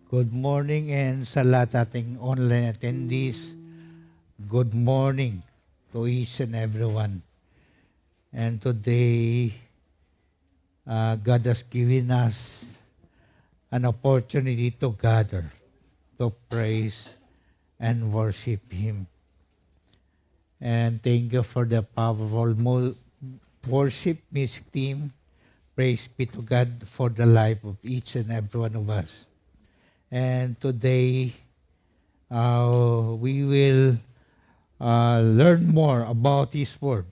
Good morning and sa lahat ating online attendees, good morning to each and everyone. And today, God has given us an opportunity to gather, to praise and worship Him. And thank you for the powerful worship music team. Praise be to God for the life of each and every one of us. And today, we will learn more about His Word.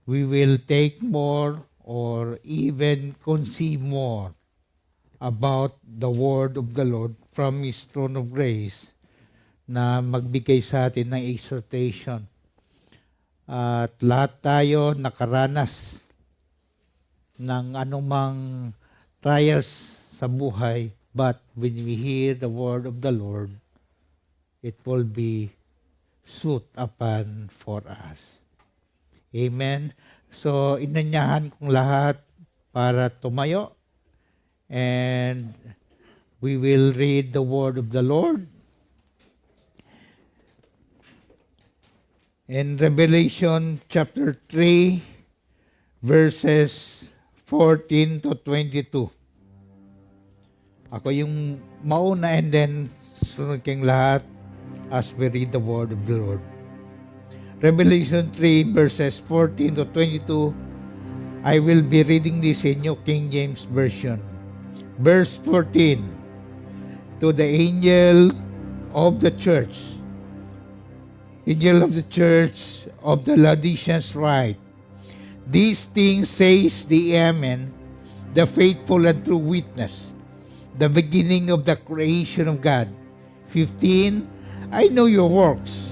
We will take more or even conceive more about the Word of the Lord from His throne of grace na magbigay sa atin ng exhortation. At lahat tayo nakaranas ng anumang trials sa buhay, but when we hear the word of the Lord, it will be suit upon for us. Amen. So, inanyahan kong lahat para tumayo and we will read the word of the Lord. In Revelation chapter 3, verses 14 to 22. Ako yung mauna and then sunod kayong lahat as we read the word of the Lord. Revelation 3 verses 14 to 22. I will be reading this in New King James Version. Verse 14. To the angel of the church of the Laodiceans write, these things says the Amen, the faithful and true witness, the beginning of the creation of God. 15, I know your works,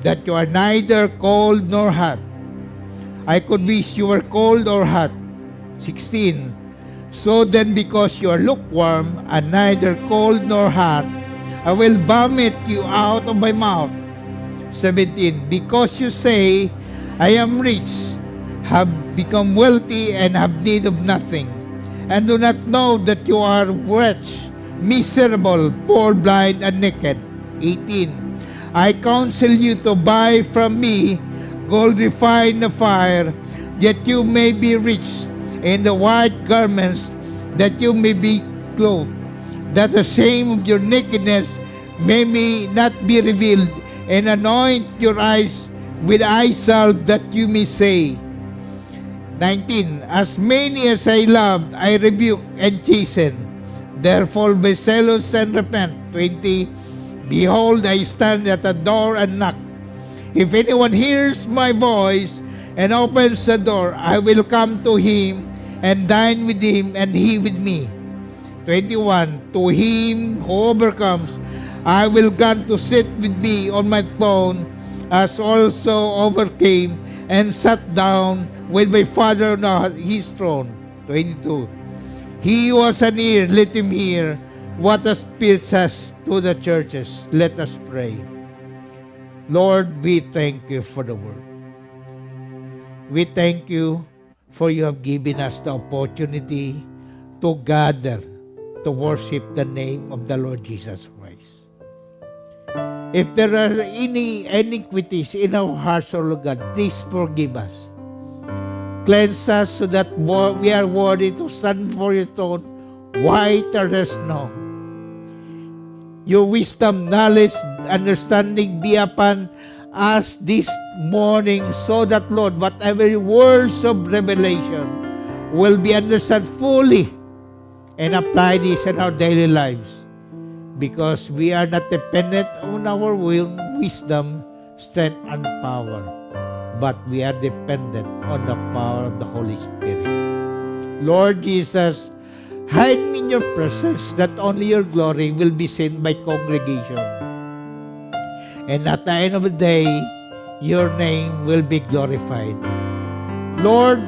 that you are neither cold nor hot. I could wish you were cold or hot. 16, so then because you are lukewarm and neither cold nor hot, I will vomit you out of my mouth. 17, because you say, I am rich, have become wealthy and have need of nothing, and do not know that you are wretched, miserable, poor, blind, and naked. 18. I counsel you to buy from me gold refined in the fire, that you may be rich, in the white garments, that you may be clothed, that the shame of your nakedness may not be revealed, and anoint your eyes with eye salve, that you may say, 19, as many as I loved, I rebuke and chasten. Therefore be zealous and repent. 20, behold, I stand at the door and knock. If anyone hears my voice and opens the door, I will come to him and dine with him and he with me. 21, to him who overcomes, I will grant to sit with me on my throne, as also overcame and sat down with my Father on his throne. 22. He who has an ear, let him hear what the Spirit says to the churches. Let us pray. Lord, we thank you for the word. We thank you for you have given us the opportunity to gather to worship the name of the Lord Jesus Christ. If there are any iniquities in our hearts, O Lord God, please forgive us. Cleanse us so that we are worthy to stand before your throne, whiter than snow. Your wisdom, knowledge, understanding be upon us this morning, so that, Lord, whatever words of revelation will be understood fully and apply this in our daily lives. Because we are not dependent on our will, wisdom, strength, and power, but we are dependent on the power of the Holy Spirit. Lord Jesus, hide me in your presence, that only your glory will be seen by congregation. And at the end of the day, your name will be glorified. Lord,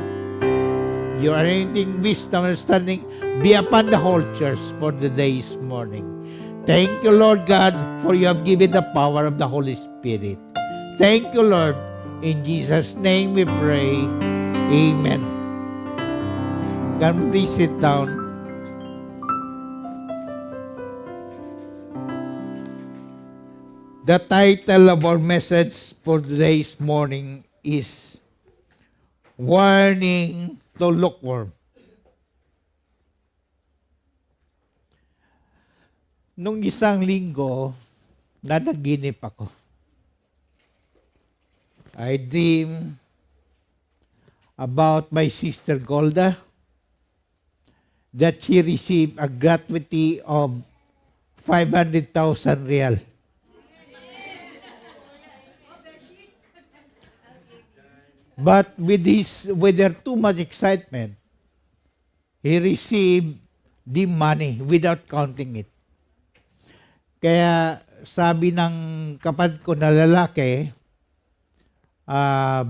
your anointing, wisdom, understanding be upon the whole church for the day's morning. Thank you, Lord God, for you have given the power of the Holy Spirit. Thank you, Lord. In Jesus' name we pray. Amen. Can we please sit down? The title of our message for today's morning is Warning to Lukewarm. Nung isang linggo, nanaginip ako. I dream about my sister Golda that she received a gratuity of 500,000 real. But with their too much excitement, he received the money without counting it. Kaya sabi ng kapatid ko na lalaki,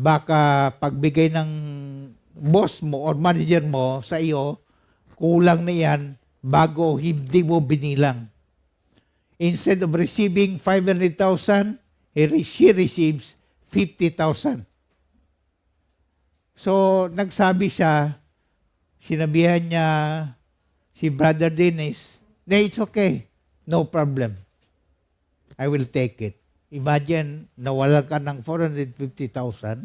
baka pagbigay ng boss mo or manager mo sa iyo, kulang na yan bago hindi mo binilang. Instead of receiving 500,000, she receives 50,000. So, nagsabi siya, sinabihan niya si Brother Dennis, na it's okay, no problem. I will take it. Imagine, nawala ka ng 450,000,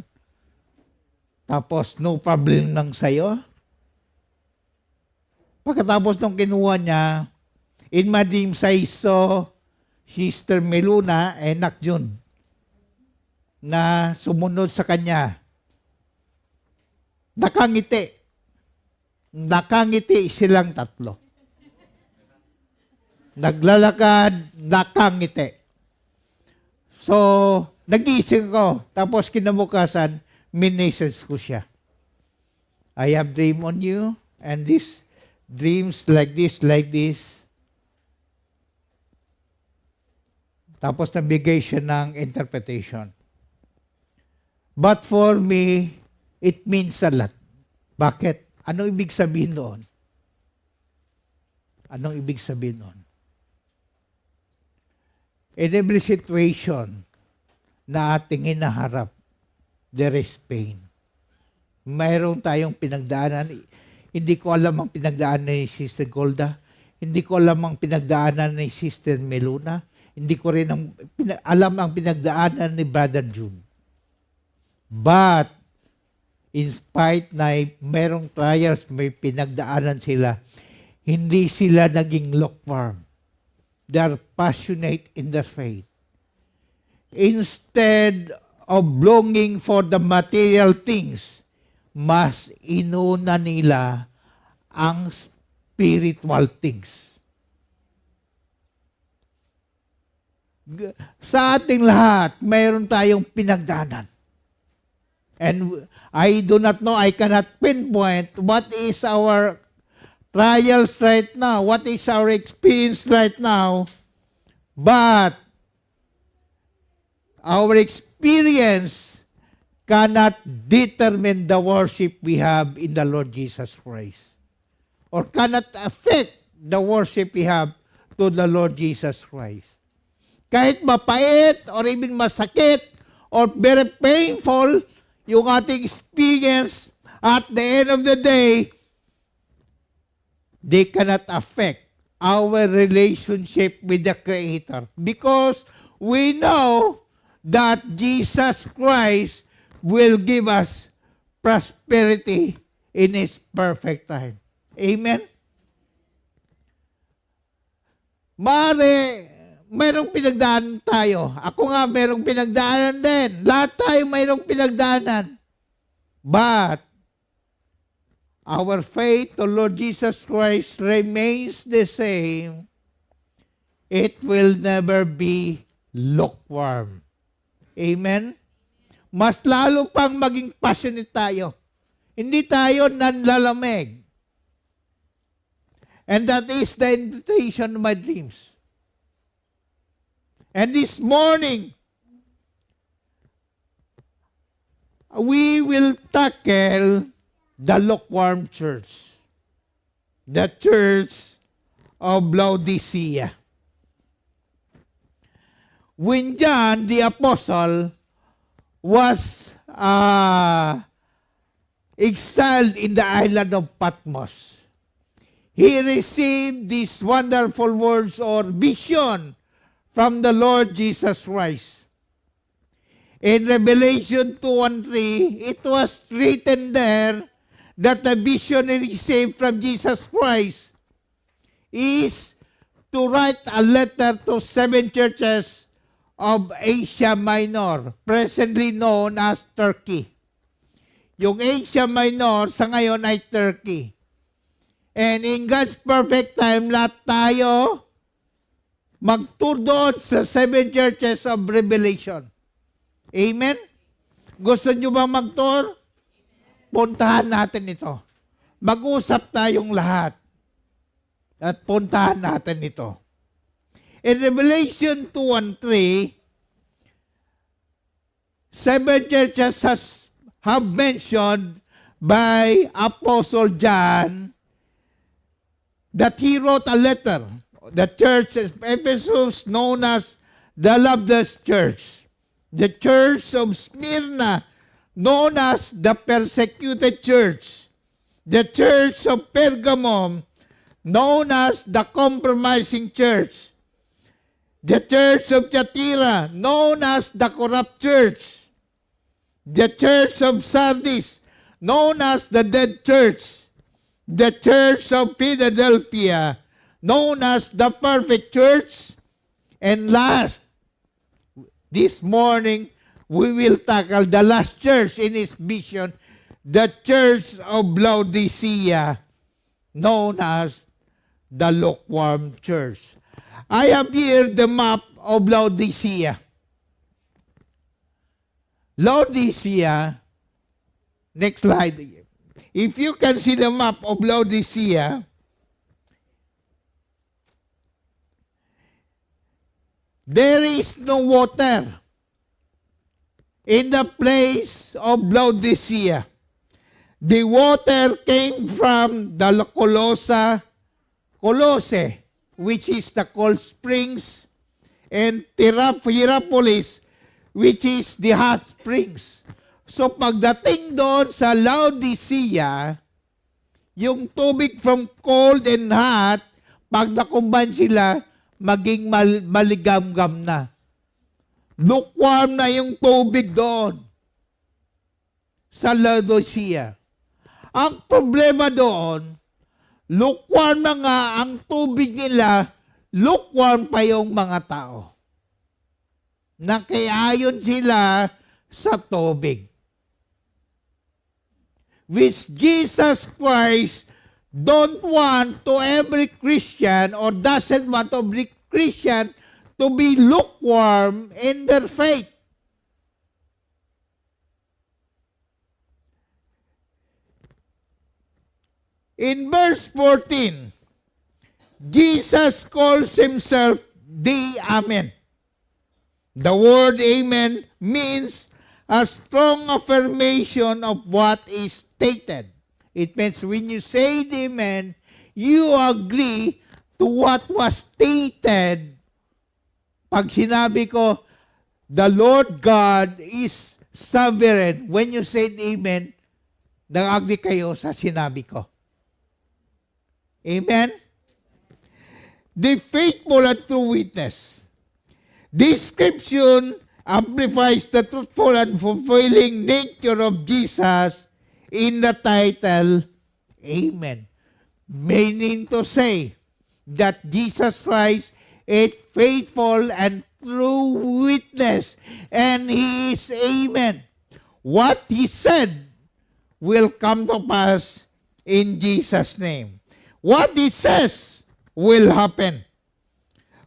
tapos no problem lang sa'yo. Pagkatapos nung kinuha niya, in my dreams I saw Sister Meluna and Nakjun na sumunod sa kanya. Nakangiti. Nakangiti silang tatlo. Naglalakad, nakangiti. So, nag-iisip ko. Tapos kinabukasan, minessage ko siya. I have dream on you, and these dreams like this. Tapos nabigay siya ng interpretation. But for me, it means a lot. Bakit? Anong ibig sabihin doon? Anong ibig sabihin doon? In every situation na ating hinaharap, there is pain. Mayroon tayong pinagdaanan. Hindi ko alam ang pinagdaanan ni Sister Golda. Hindi ko alam ang pinagdaanan ni Sister Meluna. Hindi ko rin alam ang pinagdaanan ni Brother June. But, in spite na mayroong trials, may pinagdaanan sila, hindi sila naging lukewarm. They are passionate in their faith. Instead of longing for the material things, mas inuna nila ang spiritual things. Sa ating lahat, mayroon tayong pinagdaanan. And I do not know, I cannot pinpoint what is our trials right now, what is our experience right now, but our experience cannot determine the worship we have in the Lord Jesus Christ, or cannot affect the worship we have to the Lord Jesus Christ. Kahit mapait or even masakit or very painful yung ating experience, at the end of the day, they cannot affect our relationship with the Creator, because we know that Jesus Christ will give us prosperity in His perfect time. Amen? Mayroong pinagdaanan tayo. Ako nga, mayroong pinagdaanan din. Lahat tayo mayroong pinagdaanan. But, our faith to Lord Jesus Christ remains the same. It will never be lukewarm. Amen? Mas lalo pang maging passionate tayo. Hindi tayo nanlalamig. And that is the invitation of my dreams. And this morning, we will tackle the lukewarm church. The church of Laodicea. When John the Apostle was exiled in the island of Patmos, he received these wonderful words or vision from the Lord Jesus Christ. In Revelation 2 and 3, it was written there that the vision he received from Jesus Christ is to write a letter to 7 churches of Asia Minor, presently known as Turkey. Yung Asia Minor sa ngayon ay Turkey. And in God's perfect time, lahat tayo mag-tour doon sa 7 churches of Revelation. Amen? Gusto nyo bang mag-tour? Puntahan natin ito. Mag-usap tayong lahat. At puntahan natin ito. In Revelation 2 and 3, 7 churches have mentioned by Apostle John that he wrote a letter. The church of Ephesus, known as the Loveless Church. The church of Smyrna, known as the Persecuted Church. The church of Pergamum, known as the Compromising Church. The church of Thyatira, known as the Corrupt Church. The church of Sardis, known as the Dead Church. The church of Philadelphia, known as the Perfect Church. And last, this morning, we will tackle the last church in his vision, the church of Laodicea, known as the lukewarm church. I have here the map of Laodicea. Laodicea, next slide. If you can see the map of Laodicea, there is no water in the place of Laodicea. The water came from the Colossae, which is the cold springs, and Hierapolis, which is the hot springs. So pagdating doon sa Laodicea, yung tubig from cold and hot, pag nakumban sila, maging maligam-gam na. Lukewarm na yung tubig doon sa Laodicea. Ang problema doon, lukewarm na nga ang tubig nila, lukewarm pa yung mga tao. Nakiayon sila sa tubig. Which Jesus Christ don't want to every Christian or doesn't want every Christian to be lukewarm in their faith. In verse 14, Jesus calls himself the Amen. The word Amen means a strong affirmation of what is stated. It means when you say Amen, you agree to what was stated. Pag sinabi ko, the Lord God is sovereign. When you say Amen, nag-agree kayo sa sinabi ko. Amen? The faithful and true witness. This description amplifies the truthful and fulfilling nature of Jesus in the title, Amen. Meaning to say that Jesus Christ is faithful and true witness, and He is Amen. What He said will come to pass in Jesus' name. What He says will happen.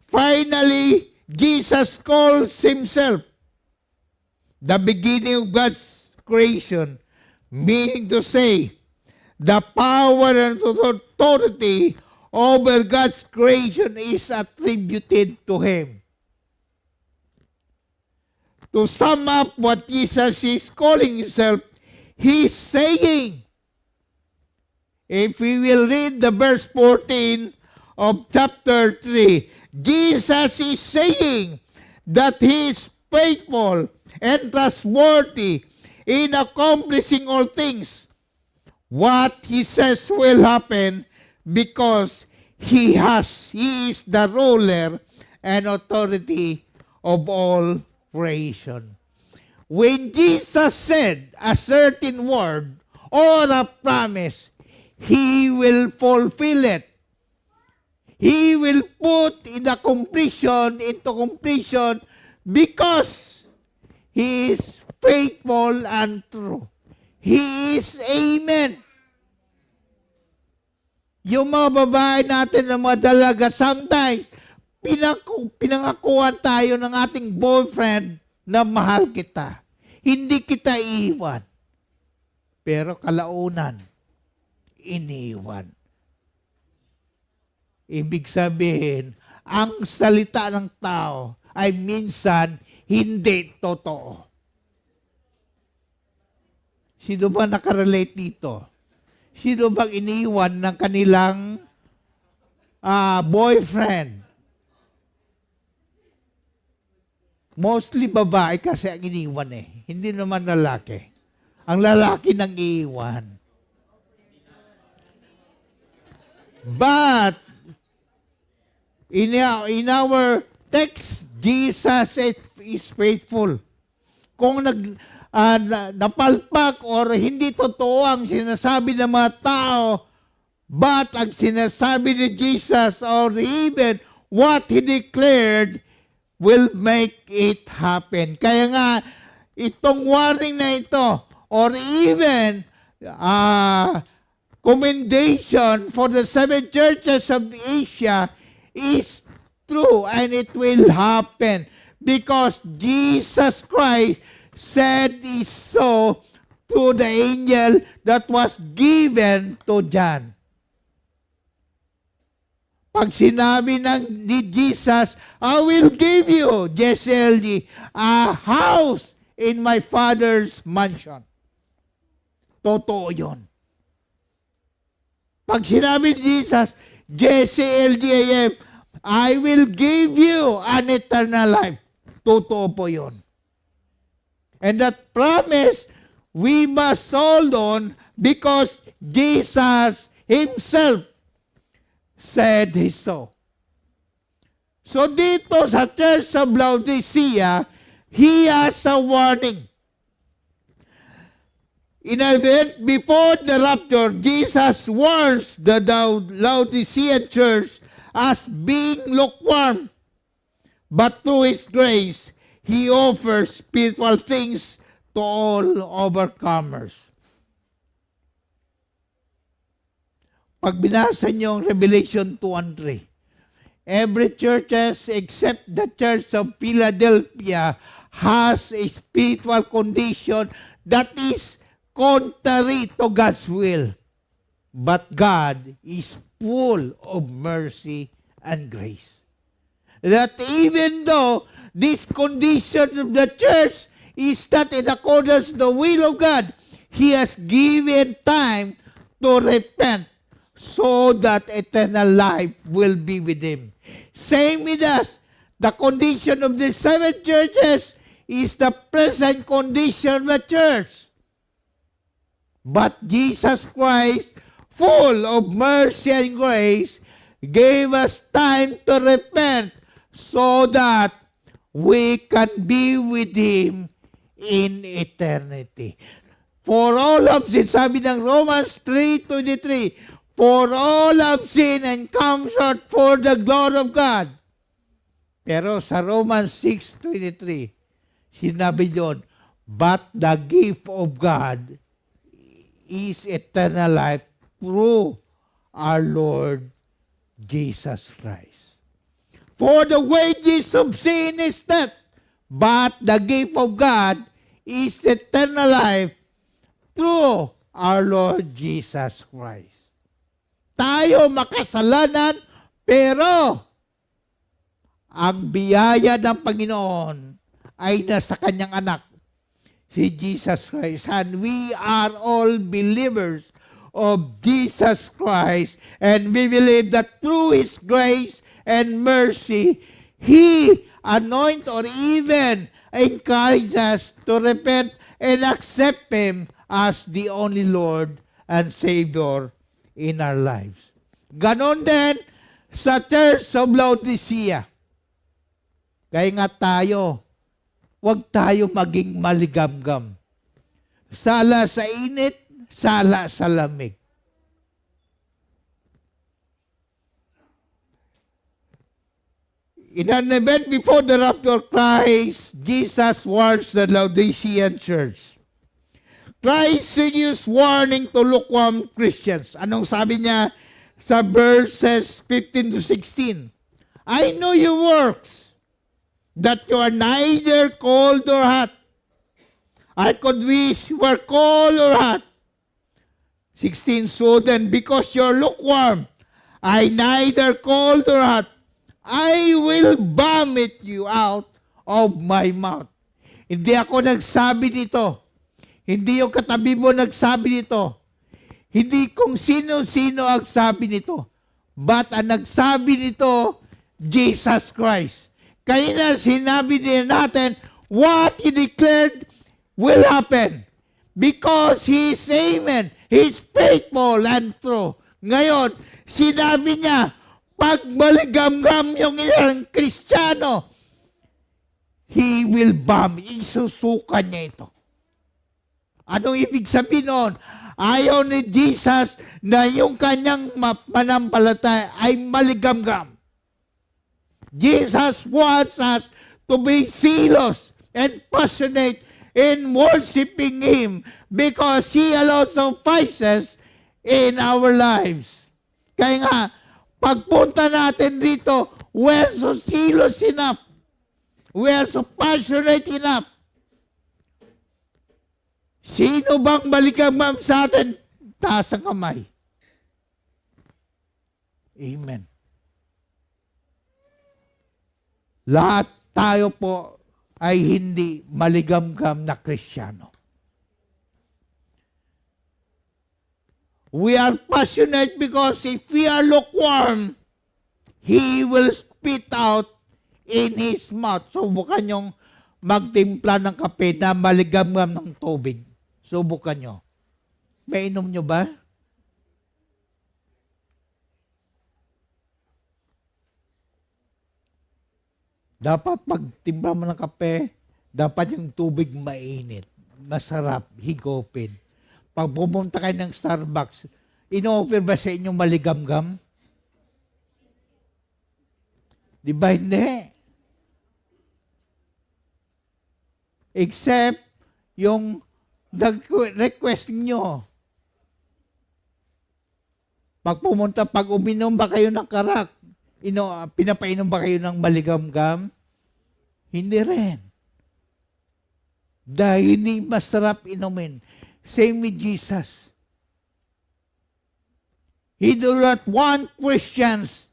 Finally, Jesus calls Himself the beginning of God's creation, meaning to say, the power and authority over God's creation is attributed to Him. To sum up what Jesus is calling Himself, He's saying, if we will read the verse 14 of chapter 3, Jesus is saying that He is faithful and trustworthy in accomplishing all things. What He says will happen because He is the ruler and authority of all creation. When Jesus said a certain word or a promise, He will fulfill it. He will put into completion because He is faithful and true. He is Amen. Yung mga babae natin na mga dalaga, sometimes, pinangakuan tayo ng ating boyfriend na mahal kita. Hindi kita iiwan. Pero kalaunan, iniwan. Ibig sabihin, ang salita ng tao ay minsan hindi totoo. Sino ba nakarelate dito? Sino bang iniwan ng kanilang boyfriend? Mostly babae kasi ang iniwan eh. Hindi naman lalaki. Ang lalaki nang iiwan. But, in our text, Jesus is faithful. Kung napalpak or hindi totoo ang sinasabi ng mga tao, but ang sinasabi ni Jesus or even what He declared will make it happen. Kaya nga, itong warning na ito or even commendation for the 7 churches of Asia is true and it will happen because Jesus Christ said is so through the angel that was given to John. Pag sinabi ni Jesus, I will give you, JCLG, a house in my Father's mansion. Totoo yun. Pag sinabi ni Jesus, JCLGAM, I will give you an eternal life. Totoo po yun. And that promise, we must hold on because Jesus Himself said so. So dito sa Church of Laodicea, He has a warning. In an event before the rapture, Jesus warns the Laodicean church as being lukewarm. But through His grace, He offers spiritual things to all overcomers. Pag binasa niyo ang Revelation 2 and 3, every churches except the Church of Philadelphia has a spiritual condition that is contrary to God's will. But God is full of mercy and grace. That even though this condition of the church is not in accordance with the will of God, He has given time to repent so that eternal life will be with Him. Same with us. The condition of the 7 churches is the present condition of the church. But Jesus Christ, full of mercy and grace, gave us time to repent so that we can be with Him in eternity. For all of sin, sabi ng Romans 3:23, for all have sinned and come short for the glory of God. Pero sa Romans 6:23, sinabi doon, but the gift of God is eternal life through our Lord Jesus Christ. For the wages of sin is death, but the gift of God is eternal life through our Lord Jesus Christ. Tayo makasalanan, pero ang biyaya ng Panginoon ay nasa Kanyang anak, si Jesus Christ. And we are all believers of Jesus Christ, and we believe that through His grace and mercy, He anoint or even encourage us to repent and accept Him as the only Lord and Savior in our lives. Ganon din sa Church of Laodicea. Kaya nga tayo, huwag tayo maging maligamgam. Sala sa init, sala sa lamig. In an event before the rapture of Christ, Jesus warns the Laodicean church. Christ issues warning to lukewarm Christians. Anong sabi niya sa verses 15 to 16? I know your works, that you are neither cold or hot. I could wish you were cold or hot. 16, so then, because you're lukewarm, I neither cold or hot, I will vomit you out of my mouth. Hindi ako nagsabi nito. Hindi yung katabi mo nagsabi nito. Hindi kung sino-sino ang sabi nito. But ang nagsabi nito, Jesus Christ. Kanina sinabi din natin, what He declared will happen. Because He is Amen. He is faithful and true. Ngayon, sinabi niya, pag maligamgam yung isang Kristiyano, He will vomit. Isusuka niya ito. Anong ibig sabihin nun? Ayaw ni Jesus na yung kanyang manampalataya ay maligamgam. Jesus wants us to be zealous and passionate in worshiping Him because He alone suffices in our lives. Kaya nga, pagpunta natin dito, we're so zealous enough. We're so passionate enough. Sino bang maligamgam sa atin? Taas ang kamay. Amen. Lahat tayo po ay hindi maligamgam na Kristiyano. We are passionate because if we are lukewarm, He will spit out in His mouth. Subukan yung magtimpla ng kape na maligamgam ng tubig. Subukan nyo. May inom nyo ba? Dapat pag timpla mo ng kape, dapat yung tubig mainit. Masarap, higopin. Pag pumunta kayo ng Starbucks, ino-offer ba sa inyo maligamgam? Di ba hindi? Except yung request nyo. Pag uminom ba kayo ng karak, pinapainom ba kayo ng maligamgam? Hindi rin. Dahil hindi masarap inumin. Same with Jesus. He do not want Christians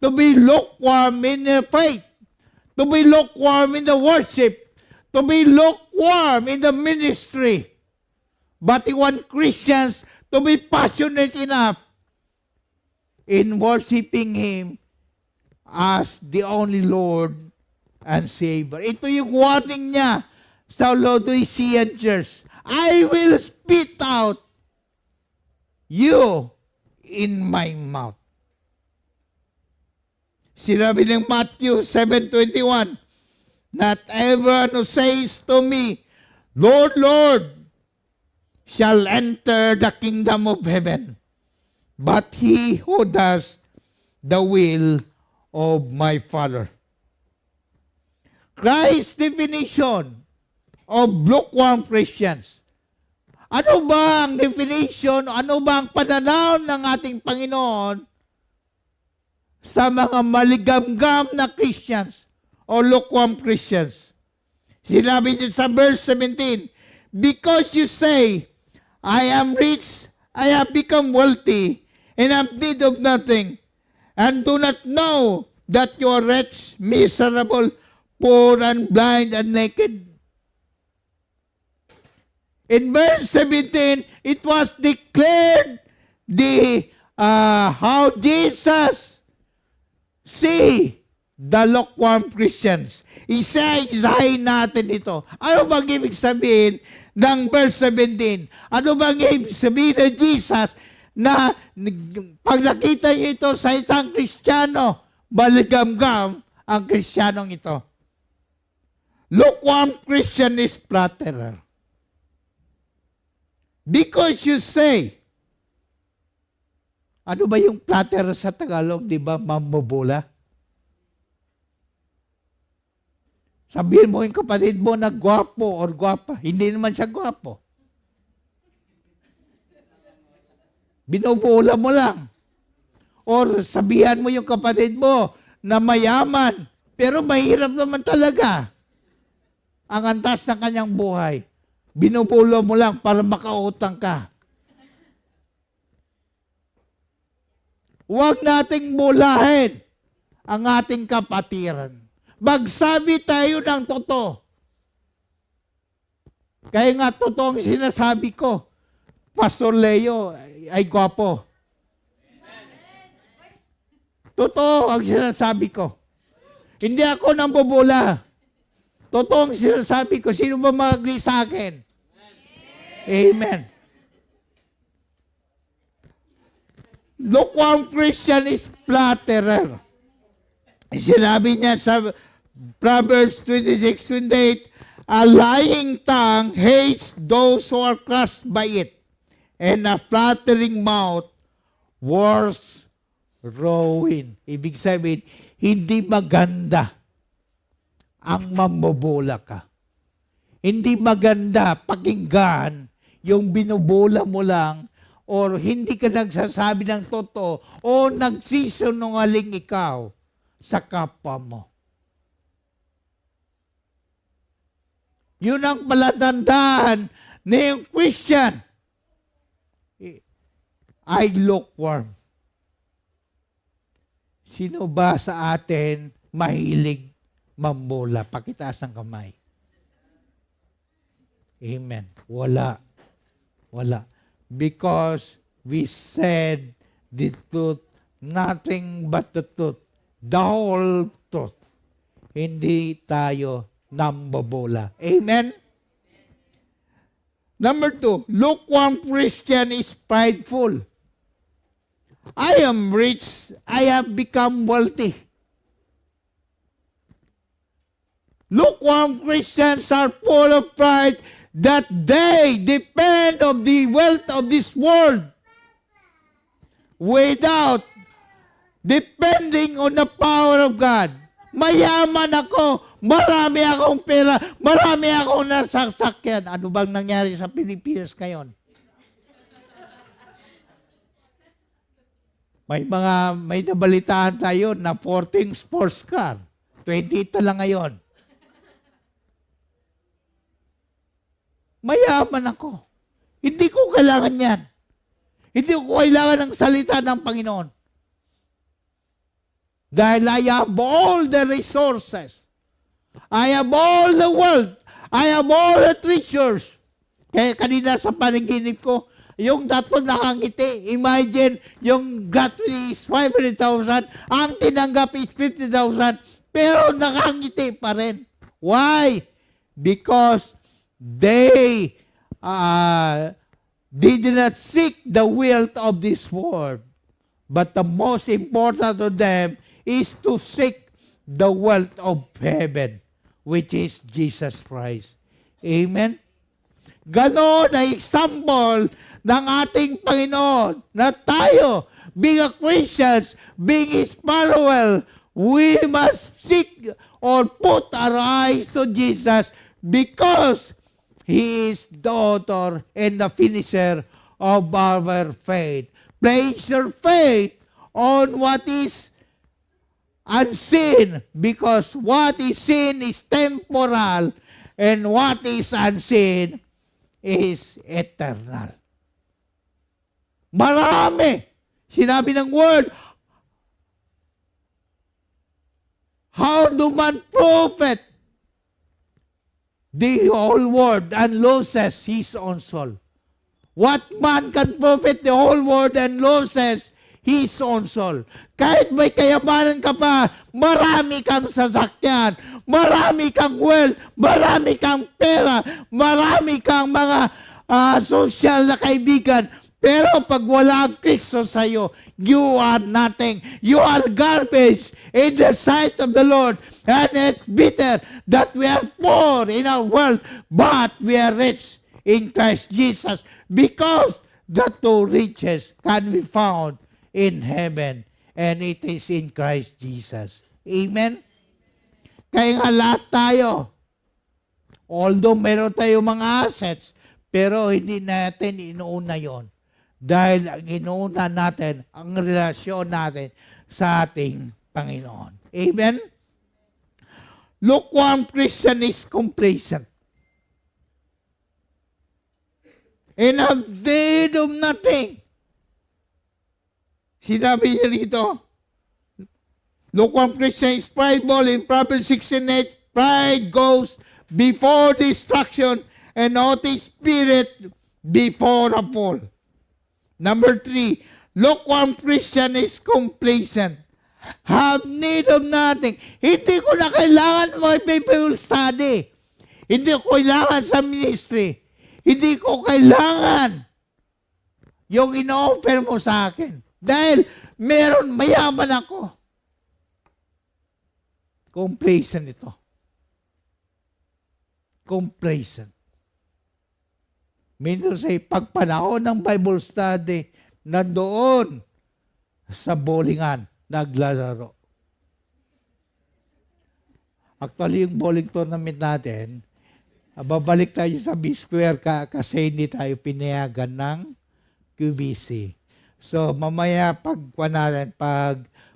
to be lukewarm in their faith, to be lukewarm in the worship, to be lukewarm in the ministry. But He wants Christians to be passionate enough in worshiping Him as the only Lord and Savior. Ito yung warning niya sa Laodicean church. I will spit out you in my mouth. Sinabi ng Matthew 7:21, not everyone who says to me, Lord, Lord, shall enter the kingdom of heaven, but he who does the will of my Father. Christ's definition of lukewarm Christians. Ano ba ang definition, ano ba ang pananaw ng ating Panginoon sa mga maligamgam na Christians o lukewarm Christians? Sinabi niya sa verse 17, because you say, I am rich, I have become wealthy, and am need of nothing, and do not know that you are wretched, miserable, poor, and blind, and naked. In verse 17, it was declared how Jesus see the lukewarm Christians. Isa-isahin natin ito. Ano bang ibig sabihin ng verse 17? Ano bang ibig sabihin ng Jesus na pag nakita niyo ito sa isang Kristiyano, maligamgam ang Kristiyanong ito? Lukewarm Christian is flatterer. Because you say, ano ba yung flatterer sa Tagalog, di ba? Mambobola. Sabihin mo yung kapatid mo na gwapo or gwapa. Hindi naman siya gwapo. Binubola mo lang. Or sabihan mo yung kapatid mo na mayaman, pero mahirap naman talaga ang antas ng kanyang buhay. Binubulo mo lang para makautang ka. Huwag nating bulahin ang ating kapatiran. Magsabi tayo ng totoo. Kaya nga totoo ang sinasabi ko. Pastor Leo ay gwapo. Totoo ang sinasabi ko. Hindi ako nang bubula. Totoo ang sinasabi ko. Sino ba mag-agree sa akin? Amen. Lukewarm Christian is flatterer. Sinabi niya sa Proverbs 26:28, a lying tongue hates those who are crushed by it, and a flattering mouth works ruin. Ibig sabihin, hindi maganda ang mambobola ka. Hindi maganda pakinggan yung binubola mo lang or hindi ka nagsasabi ng totoo o nagsisinungaling ikaw sa kapwa mo. Yun ang palatandaan na yung Christian ay lukewarm. Sino ba sa atin mahilig mambola? Pakitaas ng kamay. Amen. Wala. Wala. Because we said the truth, nothing but the truth. The whole truth. Hindi tayo nambobola. Amen? Number 2, lukewarm Christian is prideful. I am rich. I have become wealthy. Lukewarm Christians are full of pride that they depend on the wealth of this world without depending on the power of God. Mayaman ako, marami akong pera, marami akong nasasakyan. Ano bang nangyari sa Pilipinas ngayon? May nabalitaan tayo na 14 sports car. 28 na lang ngayon. Mayaman ako. Hindi ko kailangan yan. Hindi ko kailangan ng salita ng Panginoon. Dahil I have all the resources. I have all the wealth. I have all the treasures. Kaya kanina sa panaginip ko, yung tatlo nakangiti. Imagine, yung gratuity is 500,000, ang tinanggap is 50,000, pero nakangiti pa rin. Why? Because they did not seek the wealth of this world. But the most important to them is to seek the wealth of heaven, which is Jesus Christ. Amen? Ganon na example ng ating Panginoon na tayo, being a Christians, being His follower, we must seek or put our eyes to Jesus because He is the author and the finisher of our faith. Place your faith on what is unseen because what is seen is temporal and what is unseen is eternal. Marami. Sinabi ng word, how do man profit the whole world and loses his own soul? What man can profit the whole world and loses his own soul? Kahit may kayamanan ka pa, marami kang sasakyan, marami kang wealth, marami kang pera, marami kang mga social na kaibigan, pero pag wala ang Kristo sa iyo, you are nothing. You are garbage in the sight of the Lord. And it's bitter that we are poor in our world, but we are rich in Christ Jesus, because the two riches can be found in heaven, and it is in Christ Jesus. Amen? Kaya nga lahat tayo, although meron tayong mga assets, pero hindi natin inuuna yon. Dahil ang inuuna natin, ang relasyon natin sa ating Panginoon. Amen? Lukewarm Christian is complacent. And have need of nothing. Sinabi niya rito, lukewarm Christian is prideful. In Proverbs 16:8, pride goes before destruction, and haughty spirit before a fall. Number 3, lukewarm Christian is complacent. Have need of nothing. Hindi ko na kailangan mo Bible study. Hindi ko kailangan sa ministry. Hindi ko kailangan yung ino-offer mo sa akin. Dahil mayaman ako. Complacent ito. Complacent. Minsan sa pagpanahon ng Bible study, nandoon sa bowlingan, naglalaro. Actually, yung bowling tournament natin, babalik tayo sa B-Square kasi hindi tayo pinayagan ng QBC. So, mamaya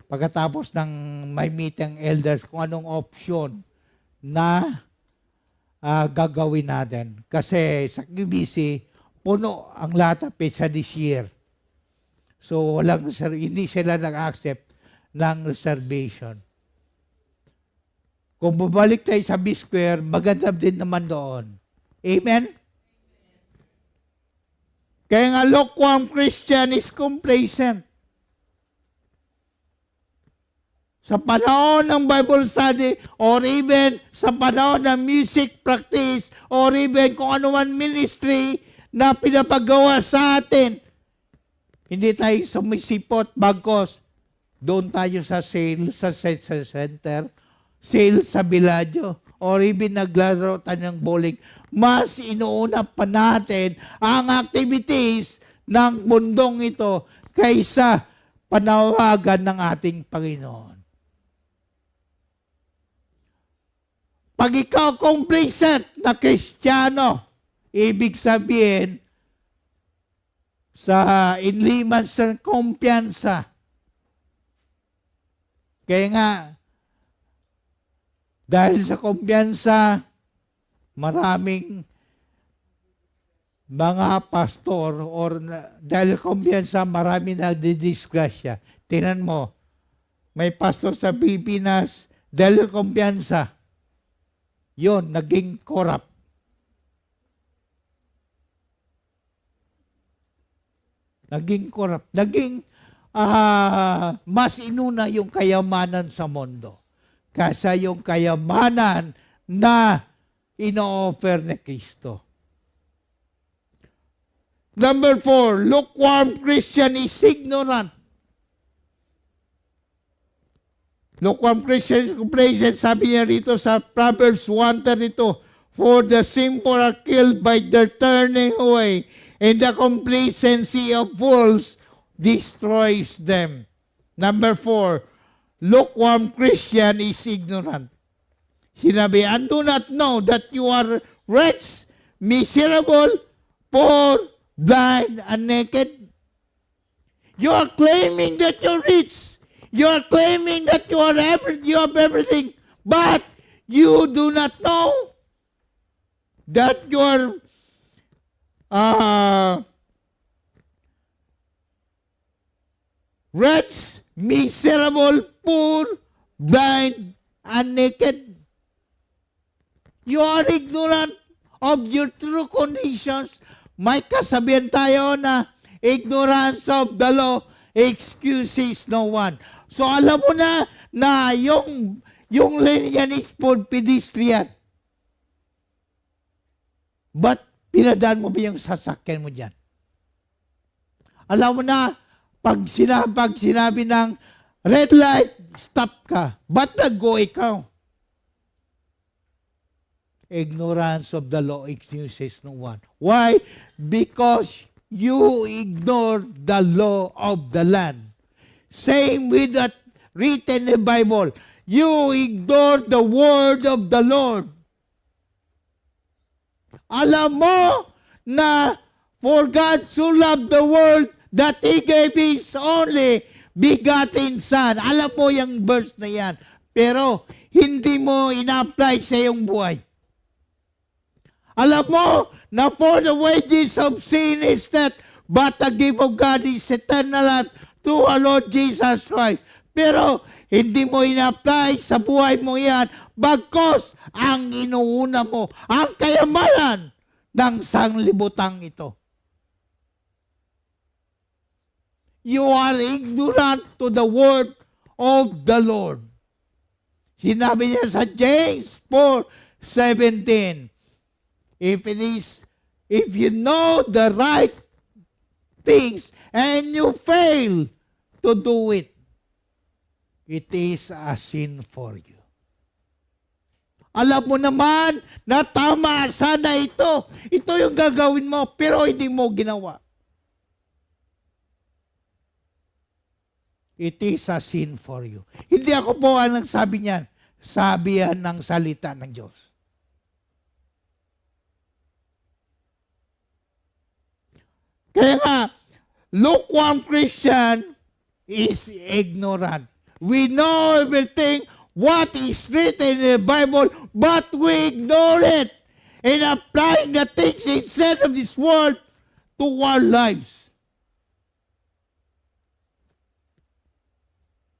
pagkatapos ng may meeting elders, kung anong option na gagawin natin. Kasi sa QBC, puno ang latapit sa this year. So, hindi sila nag-accept ng reservation. Kung babalik tayo sa B-Square, maganda din naman doon. Amen? Kaya nga, lukewarm Christian is complacent. Sa panahon ng Bible study, or even sa panahon ng music practice, or even kung ano man ministry na pinapagawa sa atin, hindi tayo sumisipot, bagos doon tayo sa sale, sa center, sale sa Villaggio, or even naglalaro tayo ng bowling. Mas inuuna pa natin ang activities ng mundong ito kaysa panawagan ng ating Panginoon. Pag ikaw complacent na Kristiyano, ibig sabihin, sa inliman sa kumpiyansa. Kaya nga, dahil sa kumpiyansa, maraming mga pastor dahil sa kumpiyansa, maraming nagdidisgrasya. Tingnan mo, may pastor sa Pilipinas, dahil sa kumpiyansa, yun, naging corrupt. Naging mas inuna yung kayamanan sa mundo kaysa yung kayamanan na ino-offer ni Kristo. Number 4, lukewarm Christian is ignorant. Lukewarm Christian is complacent. Sabi niya rito sa Proverbs 1:32, for the simple are killed by their turning away, and the complacency of fools destroys them. Number 4, lukewarm Christian is ignorant. Sinabi, and do not know that you are wretched, miserable, poor, blind, and naked. You are claiming that you're rich. You are claiming that you have everything, but you do not know that you are wretched, miserable, poor, blind, and naked. You are ignorant of your true conditions. May kasabihan tayo na ignorance of the law excuses no one. So alam mo na yung linyan is for pedestrian. But pinadaan mo ba yung sasakyan mo dyan? Alam mo na, Pag sinabi ng red light, stop ka. Ba't nag-go ikaw? Ignorance of the law excuses no one. Why? Because you ignore the law of the land. Same with that written in the Bible. You ignore the word of the Lord. Alam mo na for God so loved the world that He gave His only begotten Son. Alam mo yung verse na yan. Pero hindi mo ina-apply sa iyong buhay. Alam mo na for the wages of sin is death, but the gift of God is eternal life through our Lord Jesus Christ. Pero hindi mo ina-apply sa buhay mo yan, bagkos ang inuuna mo, ang kayamanan ng sanglibutang ito. You are ignorant to the word of the Lord. Sinabi niya sa James 4:17, if you know the right things and you fail to do it, it is a sin for you. Alam mo naman na tama sana ito. Ito yung gagawin mo, pero hindi mo ginawa. It is a sin for you. Hindi ako po ang nagsabi niyan. Sabi yan ng salita ng Diyos. Kaya nga, lukewarm Christian is ignorant. We know everything what is written in the Bible, but we ignore it and applying the things inside of this world to our lives.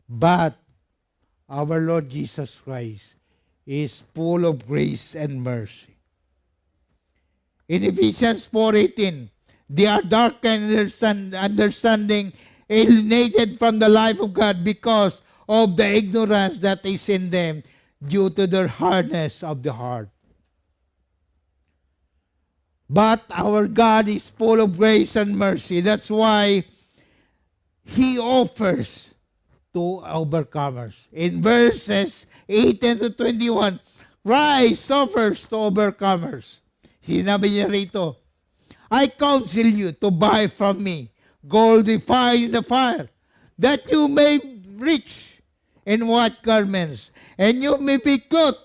But our Lord Jesus Christ is full of grace and mercy. In Ephesians 4:18, they are darkened understanding, alienated from the life of God because of the ignorance that is in them due to their hardness of the heart. But our God is full of grace and mercy. That's why He offers to overcomers. In verses 18 to 21, Christ offers to overcomers. Sinabi niya rito, I counsel you to buy from me gold refined in the fire, that you may rich in white garments, and you may be clothed,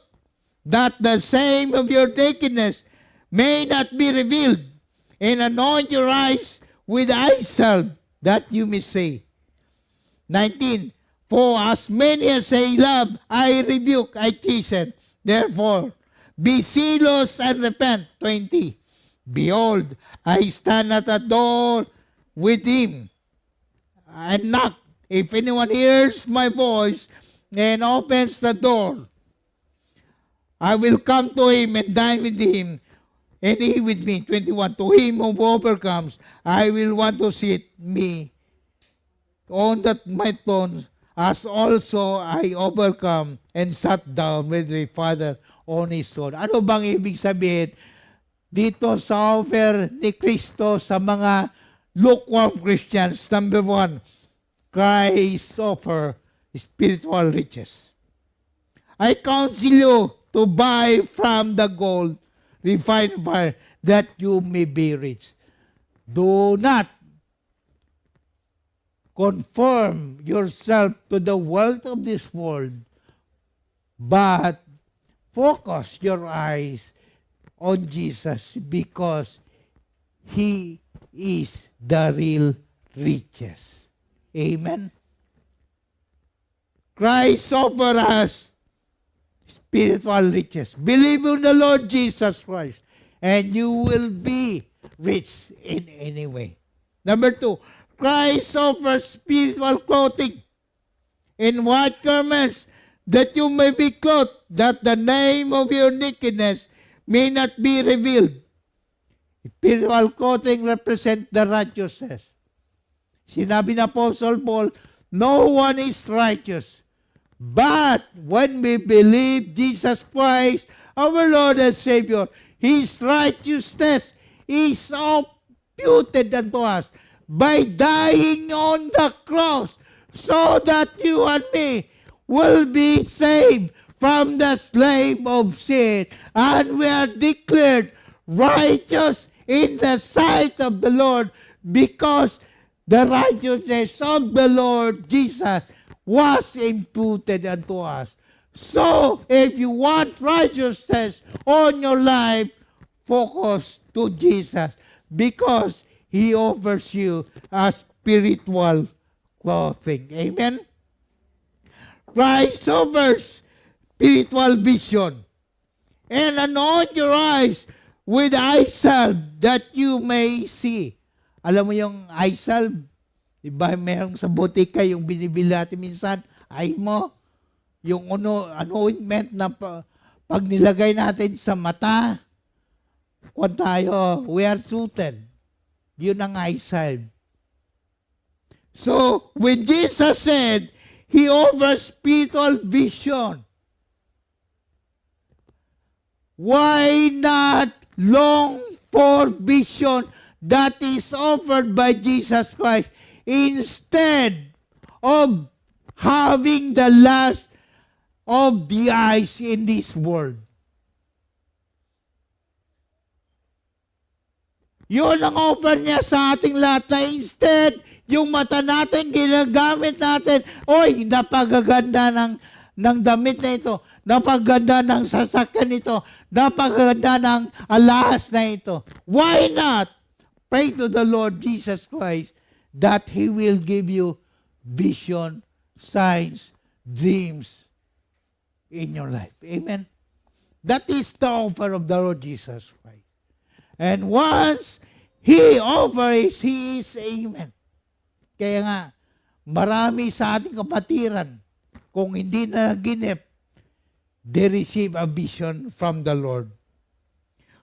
that the shame of your nakedness may not be revealed, and anoint your eyes with eye salve, that you may see. 19, for as many as I love, I rebuke, I chasten. Therefore, be zealous and repent. 20, behold, I stand at the door with him and knock. If anyone hears my voice and opens the door, I will come to him and dine with him, and he with me. 21, to him who overcomes, I will want to sit me on that my throne, as also I overcome and sat down with my Father on his throne. Ano bang ibig sabihin dito sa offer ni Kristo sa mga lukewarm Christians? Number 1, Christ offer spiritual riches. I counsel you to buy from the gold refined fire, that you may be rich. Do not conform yourself to the wealth of this world, but focus your eyes on Jesus, because He is the real riches. Amen? Christ offer us spiritual riches. Believe in the Lord Jesus Christ, and you will be rich in any way. Number 2, Christ offers spiritual clothing in white garments, that you may be clothed, that the name of your nakedness may not be revealed. Spiritual clothing represent the righteousness. Sinabi na Apostle Paul, no one is righteous. But when we believe Jesus Christ, our Lord and Savior, His righteousness is imputed unto us. by dying on the cross so that you and me will be saved from the slave of sin, and we are declared righteous in the sight of the Lord because the righteousness of the Lord Jesus was imputed unto us. So, if you want righteousness on your life, focus to Jesus because He offers you a spiritual clothing. Amen? Christ offers spiritual vision. And anoint your eyes with eye salve that you may see. Alam mo yung eye salve? Diba merong sa botika yung binibili natin minsan, eye mo, yung anointment na pag nilagay natin sa mata, kung tayo, we are suited. Yun ang eye salve. So, when Jesus said, He offers spiritual vision, why not long for vision that is offered by Jesus Christ instead of having the lust of the eyes in this world? Yun ang offer niya sa ating lahat na instead, yung mata natin, ginagamit natin, oy, napagaganda ng damit na ito, napaganda ng sasakyan nito, napaganda ng alahas na ito. Why not pray to the Lord Jesus Christ that He will give you vision, signs, dreams in your life? Amen? That is the offer of the Lord Jesus Christ. And once He offers, He is Amen. Kaya nga, marami sa ating kapatiran, kung hindi na ginip, they receive a vision from the Lord.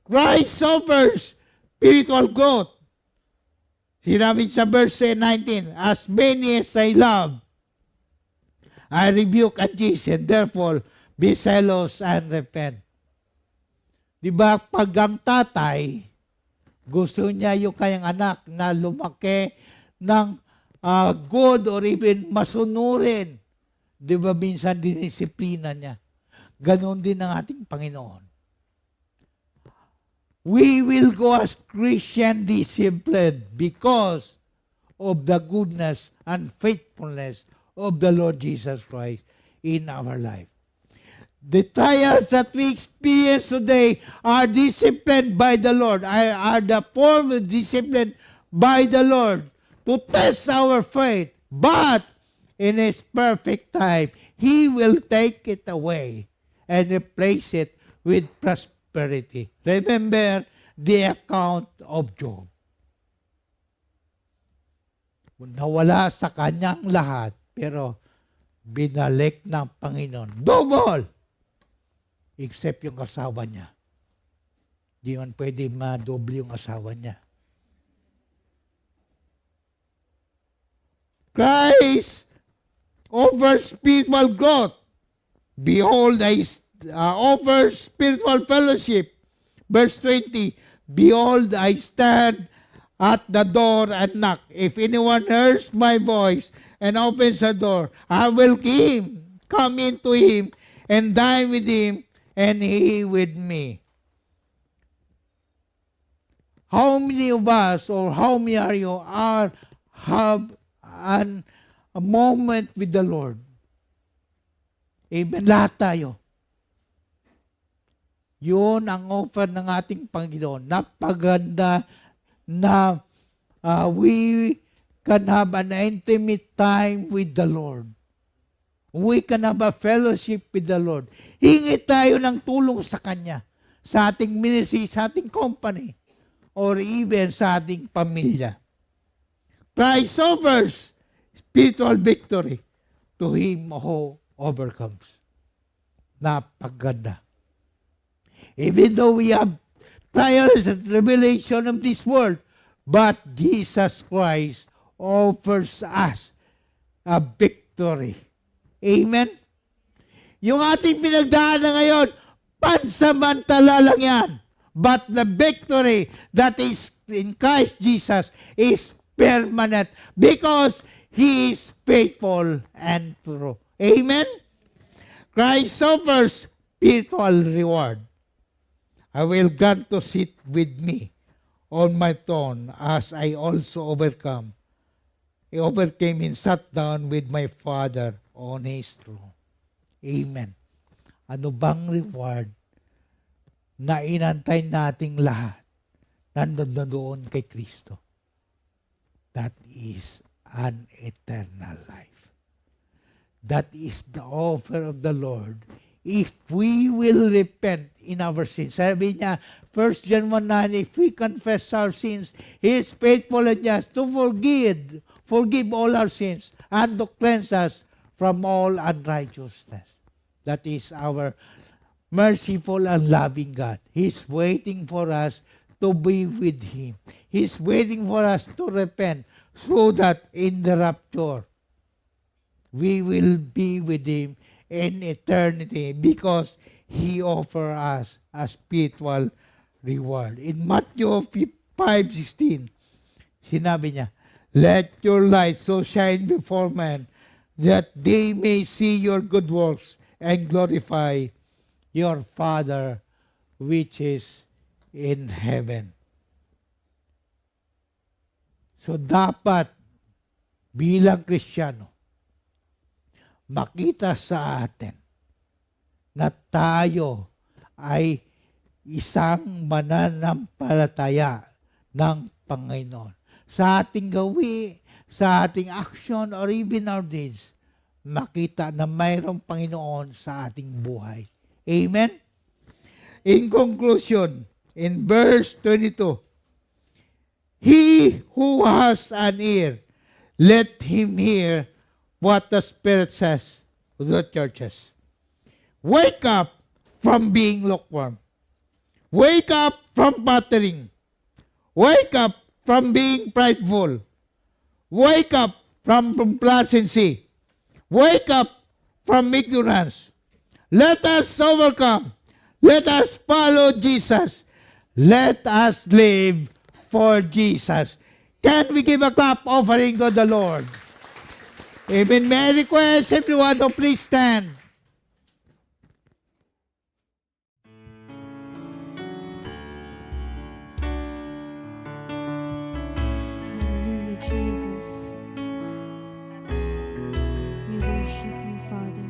Christ offers spiritual growth. Sinabi sa verse 19, as many as I love, I rebuke and teach, and therefore be zealous and repent. Diba, pag ang tatay, gusto niya yung kayang anak na lumaki ng good or even masunurin. Diba, minsan dinisiplina niya. Ganon din ang ating Panginoon. We will go as Christian discipline because of the goodness and faithfulness of the Lord Jesus Christ in our life. The trials that we experience today are disciplined by the Lord, are the form of discipline by the Lord to test our faith. But in His perfect time, He will take it away and replace it with prosperity. Remember the account of Job. Nawala sa kanyang lahat, pero binalik ng Panginoon. Double! Except yung asawa niya. Di man pwede madoble yung asawa niya. Christ offers spiritual growth. Behold, I offer spiritual fellowship. Verse 20, behold, I stand at the door and knock. If anyone hears my voice and opens the door, I will come into him and dine with him and he with me. How many of us or how many are you have a moment with the Lord? Amen. Lahat tayo. Yun ang offer ng ating Panginoon. Napaganda na we can have an intimate time with the Lord. We can have a fellowship with the Lord. Hingi tayo ng tulong sa Kanya, sa ating ministry, sa ating company, or even sa ating pamilya. Christ offers spiritual victory to him who overcomes. Napaganda. Even though we have trials and tribulation of this world, but Jesus Christ offers us a victory. Amen? Yung ating pinagdaanan ngayon, pansamantala lang yan. But the victory that is in Christ Jesus is permanent because He is faithful and true. Amen? Christ offers spiritual reward. I will grant to sit with me on my throne as I also overcome. He overcame and sat down with my Father on His throne. Amen. Ano bang reward na inantay nating lahat nandun kay Kristo? That is an eternal life. That is the offer of the Lord if we will repent in our sins. Sabi niya, 1 John 1:9, if we confess our sins, He is faithful and just to forgive all our sins and to cleanse us from all unrighteousness. That is our merciful and loving God. He's waiting for us to be with Him. He's waiting for us to repent so that in the rapture, we will be with Him in eternity because He offers us a spiritual reward. In Matthew 5:16, sinabi niya, let your light so shine before men that they may see your good works and glorify your Father which is in heaven. So dapat bilang Kristiyano, makita sa atin na tayo ay isang mananampalataya ng Panginoon. Sa ating gawi, sa ating action, or even our deeds, makita na mayroong Panginoon sa ating buhay. Amen? In conclusion, in verse 22, he who has an ear, let him hear what the Spirit says to the churches. Wake up from being lukewarm. Wake up from battering. Wake up from being prideful. Wake up from complacency. Wake up from ignorance. Let us overcome. Let us follow Jesus. Let us live for Jesus. Can we give a clap offering to the Lord? Amen. May I request everyone to please stand. Hallelujah, Jesus. We worship you, Father.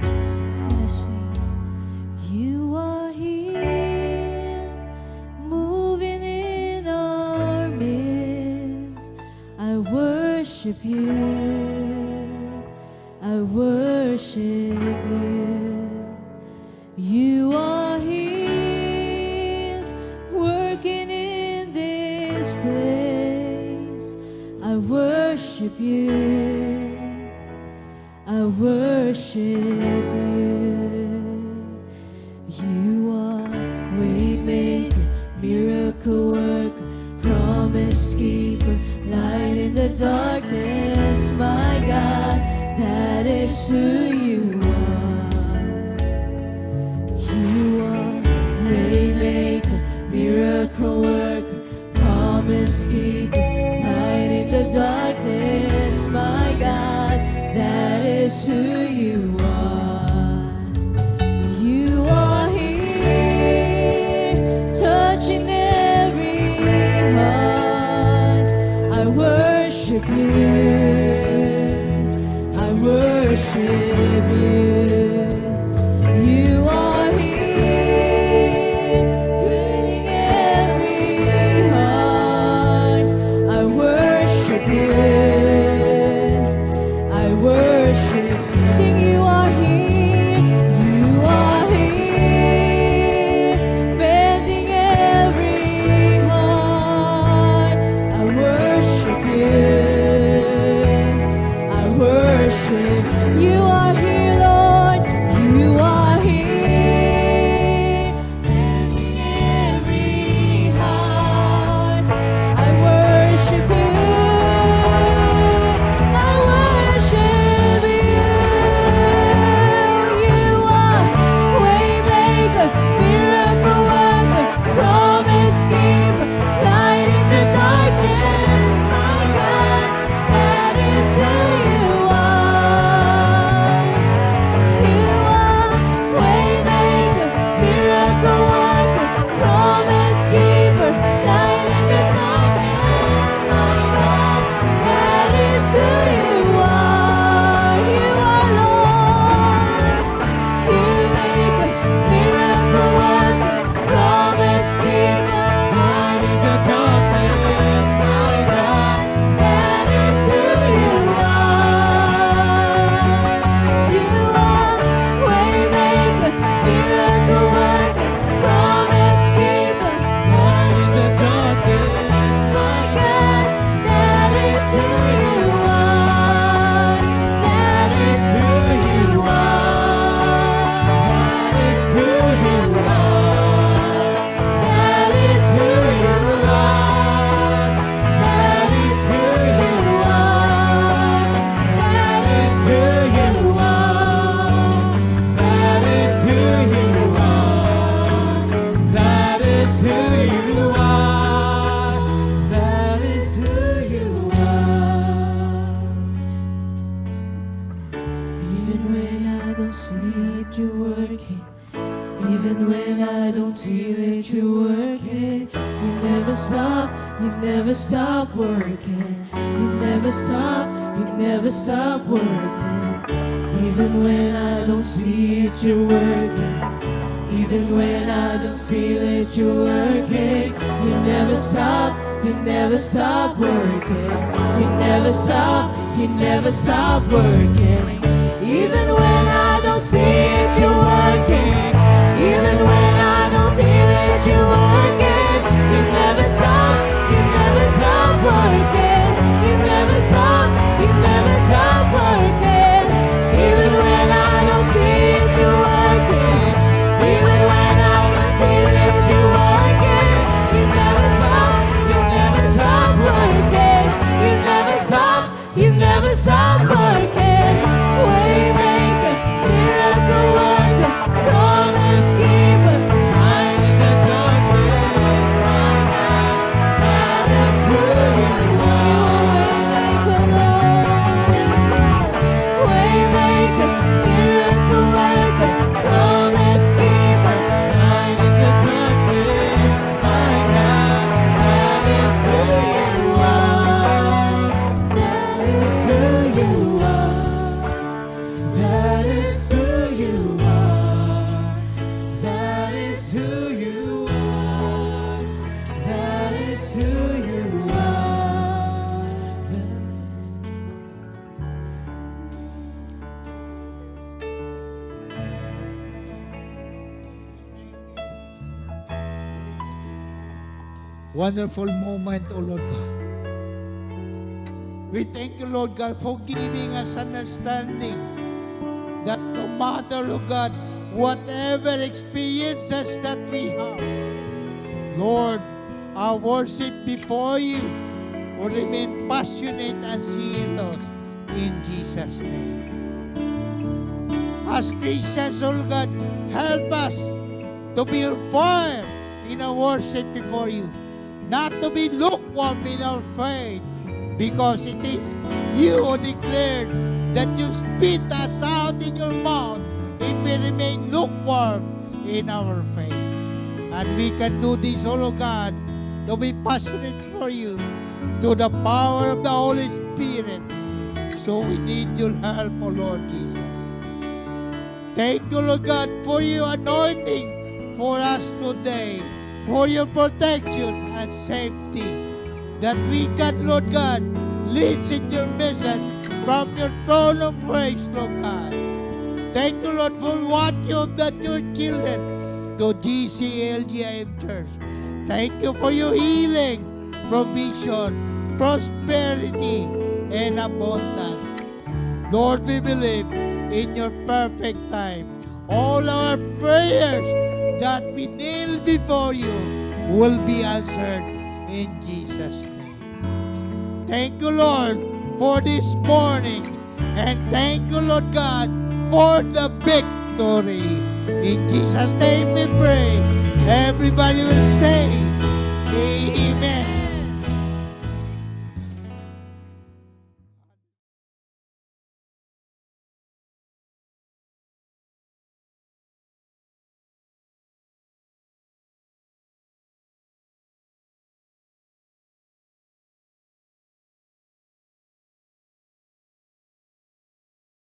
Let us sing. You are here, moving in our midst. I worship you. I worship you. You are here, working in this place. I worship you. I worship you. You are waymaker, miracle worker, promise keeper, light in the darkness. My God, that is who you are. You are waymaker, miracle worker, promise keeper, light in the darkness. My God, that is who you are. You are here, touching every heart. I worship you. working. Even when I don't feel it, you're working. You never stop, you never stop working. You never stop working. Even when I don't see it, you're working. Even when I don't feel it, you're working. You never stop working. You never stop working. Even when I don't see it, you're working. Even when I don't feel it, you're working. You never stop working. You never stop working. Even when I don't see it, you're working. Even when I don't feel it, you're working. You never stop working. You never stop working. Waymaker, miracle worker, promise keeper, light in the darkness, my God, that is who you are. You are waymaker, Lord. Waymaker, miracle worker, promise keeper, light in the darkness, my God, that is who you are. That is who you are. That is who you are. That is who you are. That is who you are. Wonderful moment, O Lord God. We thank you, Lord God, for giving us understanding that no matter, Lord God, whatever experiences that we have, Lord, our worship before you will remain passionate and serious in Jesus' name. As Christians, O Lord God, help us to be firm in our worship before you, not to be lukewarm in our faith, because it is you who declared that you spit us out in your mouth if we remain lukewarm in our faith. And we can do this, O Lord God, to be passionate for you through the power of the Holy Spirit. So we need your help, O Lord Jesus. Thank you, Lord God, for your anointing for us today, for your protection and safety, that we can, Lord God, listen your message from your throne of grace, Lord God. Thank you, Lord, for what you have done to your children, to GCLGIM Church. Thank you for your healing, provision, prosperity, and abundance. Lord, we believe in your perfect time. All our prayers that we kneel before you will be answered in Jesus' name. Thank you, Lord, for this morning. And thank you, Lord God, for the victory. In Jesus' name we pray. Everybody will say, Amen.